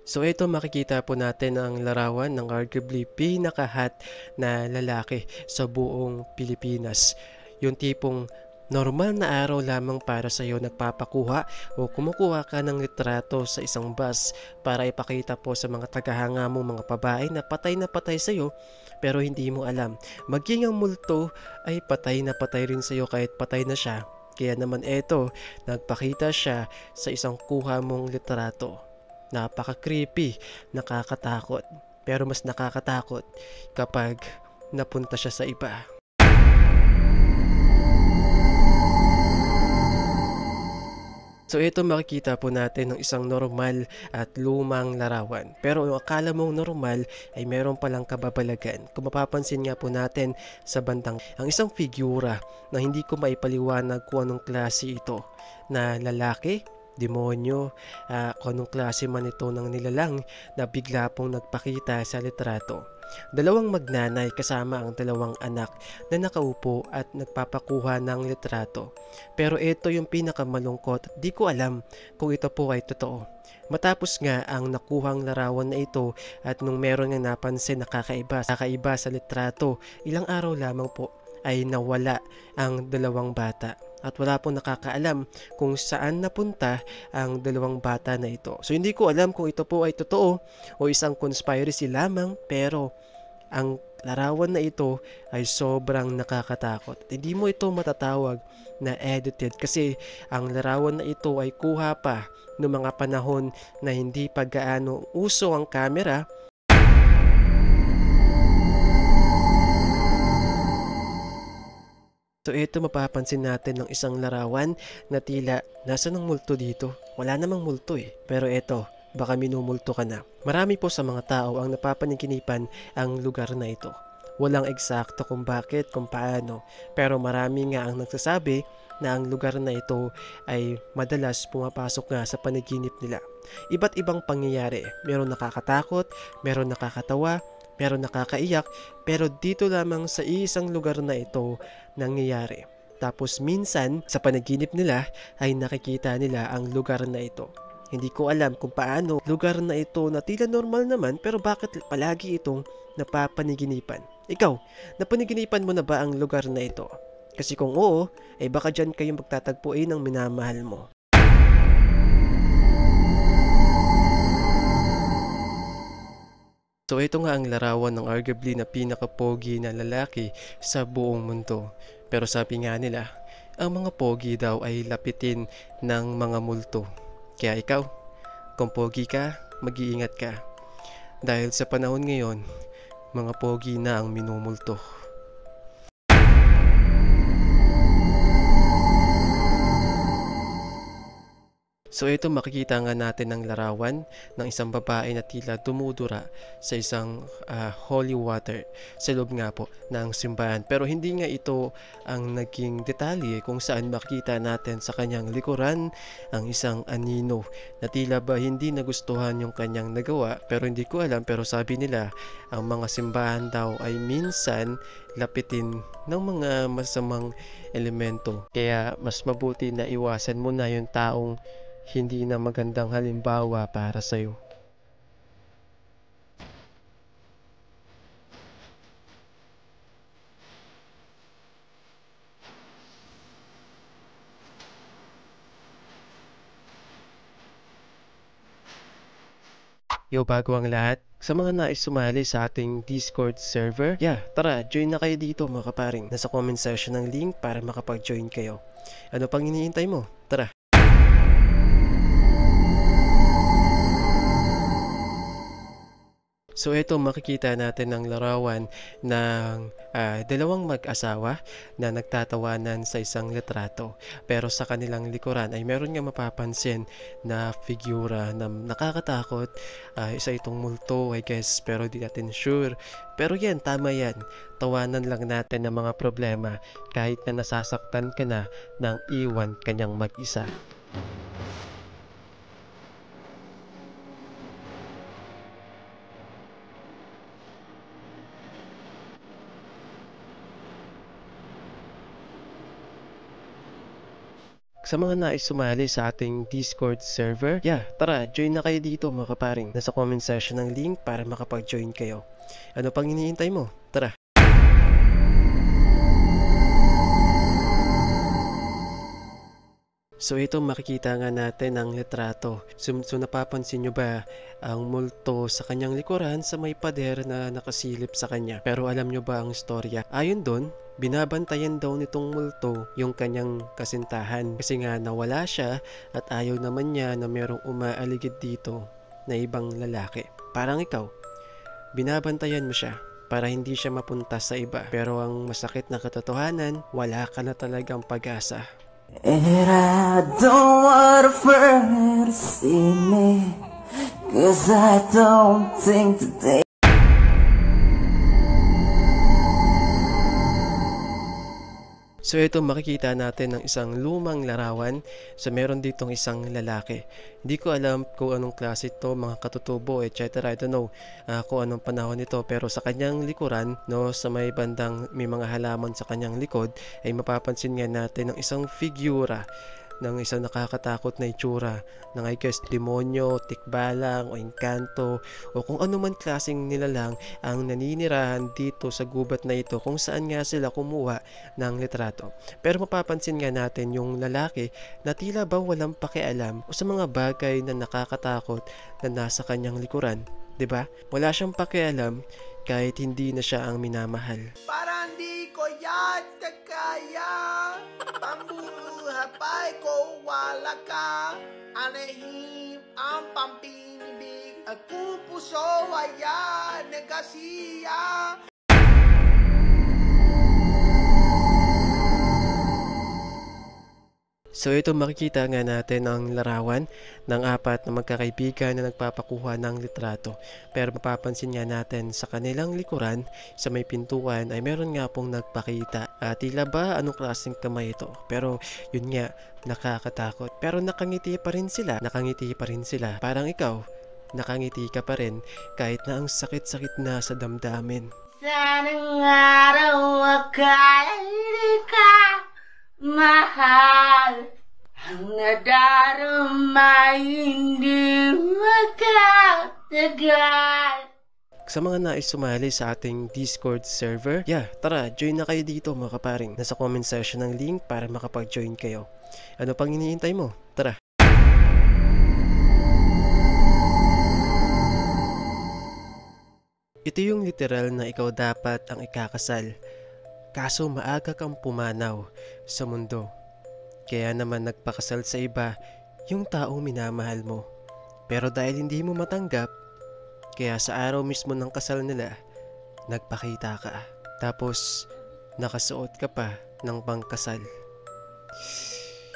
So ito makikita po natin ang larawan ng arguably pinaka-hot na lalaki sa buong Pilipinas. Yung tipong normal na araw lamang para sa iyo nagpapakuha o kumukuha ka ng litrato sa isang bus para ipakita po sa mga tagahanga mo mga babae na patay sa iyo pero hindi mo alam. Maging ang multo ay patay na patay rin sa iyo kahit patay na siya. Kaya naman eto, nagpakita siya sa isang kuha mong litrato. Napaka-creepy, nakakatakot. Pero mas nakakatakot kapag napunta siya sa iba. So ito makikita po natin ng isang normal at lumang larawan. Pero yung akala mong normal ay meron palang kababalagan. Kung mapapansin nga po natin sa bandang ang isang figura na hindi ko maipaliwanag kung anong klase ito na lalaki, demonyo, kung anong klase man ito ng nilalang na bigla pong nagpakita sa litrato. Dalawang magnanay kasama ang dalawang anak na nakaupo at nagpapakuha ng litrato. Pero ito yung pinakamalungkot at di ko alam kung ito po ay totoo. Matapos nga ang nakuhang larawan na ito at nung meron nga napansin na kakaiba sa litrato, ilang araw lamang po ay nawala ang dalawang bata. At wala pong nakakaalam kung saan napunta ang dalawang bata na ito. So hindi ko alam kung ito po ay totoo o isang conspiracy lamang, pero ang larawan na ito ay sobrang nakakatakot. Hindi mo ito matatawag na edited kasi ang larawan na ito ay kuha pa noong mga panahon na hindi pa gaano uso ang camera. So ito mapapansin natin ng isang larawan na tila nasa ng multo dito. Wala namang multo pero ito, baka minumulto ka na. Marami po sa mga tao ang napapaniginipan ang lugar na ito. Walang eksakto kung bakit, kung paano, pero marami nga ang nagsasabi na ang lugar na ito ay madalas pumapasok nga sa panaginip nila. Iba't ibang pangyayari, meron nakakatakot, meron nakakatawa, meron nakakaiyak, pero dito lamang sa isang lugar na ito nangyayari. Tapos minsan sa panaginip nila ay nakikita nila ang lugar na ito. Hindi ko alam kung paano lugar na ito na tila normal naman pero bakit palagi itong napapaniginipan. Ikaw, napaniginipan mo na ba ang lugar na ito? Kasi kung oo, ay baka dyan kayo magtatagpuin ng minamahal mo. So ito nga ang larawan ng arguably na pinaka-pogi na lalaki sa buong mundo. Pero sabi nga nila, ang mga pogi daw ay lapitin ng mga multo. Kaya ikaw, kung pogi ka, mag-iingat ka. Dahil sa panahon ngayon, mga pogi na ang minumulto. So ito makikita nga natin ng larawan ng isang babae na tila dumudura sa isang holy water sa loob nga po ng simbahan. Pero hindi nga ito ang naging detalye kung saan makikita natin sa kanyang likuran ang isang anino na tila ba hindi nagustuhan yung kanyang nagawa. Pero hindi ko alam, pero sabi nila ang mga simbahan daw ay minsan lapitin ng mga masamang elemento. Kaya mas mabuti na iwasan mo na yung taong hindi na magandang halimbawa para sa'yo. Yo, bago ang lahat, sa mga nais sumali sa ating Discord server, tara, join na kayo dito mga kaparing. Nasa comment section ng link para makapag-join kayo. Ano pang iniintay mo? Tara! So ito makikita natin ng larawan ng dalawang mag-asawa na nagtatawanan sa isang litrato. Pero sa kanilang likuran ay meron nga mapapansin na figura na nakakatakot. Isa itong multo, I guess, pero di natin sure. Pero yan, tama yan. Tawanan lang natin ng mga problema kahit na nasasaktan ka na ng iwan kanyang mag-isa. Sa mga nais sumali sa ating Discord server, tara, join na kayo dito mga kaparing. Nasa comment section ng link para makapag-join kayo. Ano pang iniintay mo? Tara! So ito makikita nga natin ang litrato. So napapansin nyo ba ang multo sa kanyang likuran sa may pader na nakasilip sa kanya? Pero alam nyo ba ang storya? Ayon doon, binabantayan daw nitong multo yung kanyang kasintahan. Kasi nga nawala siya at ayaw naman niya na merong umaaligid dito na ibang lalaki. Parang ikaw, binabantayan mo siya para hindi siya mapunta sa iba. Pero ang masakit na katotohanan, wala ka na talagang pag-asa. And I don't want a friend to see me, 'cause I don't think today. So ito makikita natin ng isang lumang larawan. So meron ditong isang lalaki. Hindi ko alam kung anong klase ito, mga katutubo, etc. I don't know kung anong panahon nito. Pero sa kanyang likuran, no, sa may bandang may mga halaman sa kanyang likod, ay mapapansin nga natin ng isang figura ng isang nakakatakot na itsura ng I guess demonyo, tikbalang o engkanto o kung ano man klaseng nilalang ang naninirahan dito sa gubat na ito kung saan nga sila kumuha ng litrato. Pero mapapansin nga natin yung lalaki na tila ba walang pakialam o sa mga bagay na nakakatakot na nasa kanyang likuran. 'Di ba? Wala siyang pakialam kahit hindi na siya ang minamahal. Parang di ko yata kaya pambuhay ko wala ka. Anahim ang pampinibig. Ako puso ayan negasiya. So ito makikita nga natin ang larawan ng apat na magkakaibigan na nagpapakuha ng litrato. Pero mapapansin nga natin sa kanilang likuran, sa may pintuan ay meron nga pong nagpakita. Tila ba anong klaseng kamay ito? Pero yun nga, nakakatakot. Pero nakangiti pa rin sila. Nakangiti pa rin sila. Parang ikaw, nakangiti ka pa rin kahit na ang sakit-sakit na sa damdamin. Sanang araw akala ka mahal, ang nadarama hindi magkatagal. Sa mga nais sumali sa ating Discord server, tara, join na kayo dito mga kaparing. Nasa comment section ng link para makapag-join kayo. Ano pang iniintay mo? Tara! Ito yung literal na ikaw dapat ang ikakasal. Kaso maaga kang pumanaw sa mundo. Kaya naman nagpakasal sa iba yung taong minamahal mo. Pero dahil hindi mo matanggap, kaya sa araw mismo ng kasal nila, nagpakita ka. Tapos nakasuot ka pa ng pangkasal.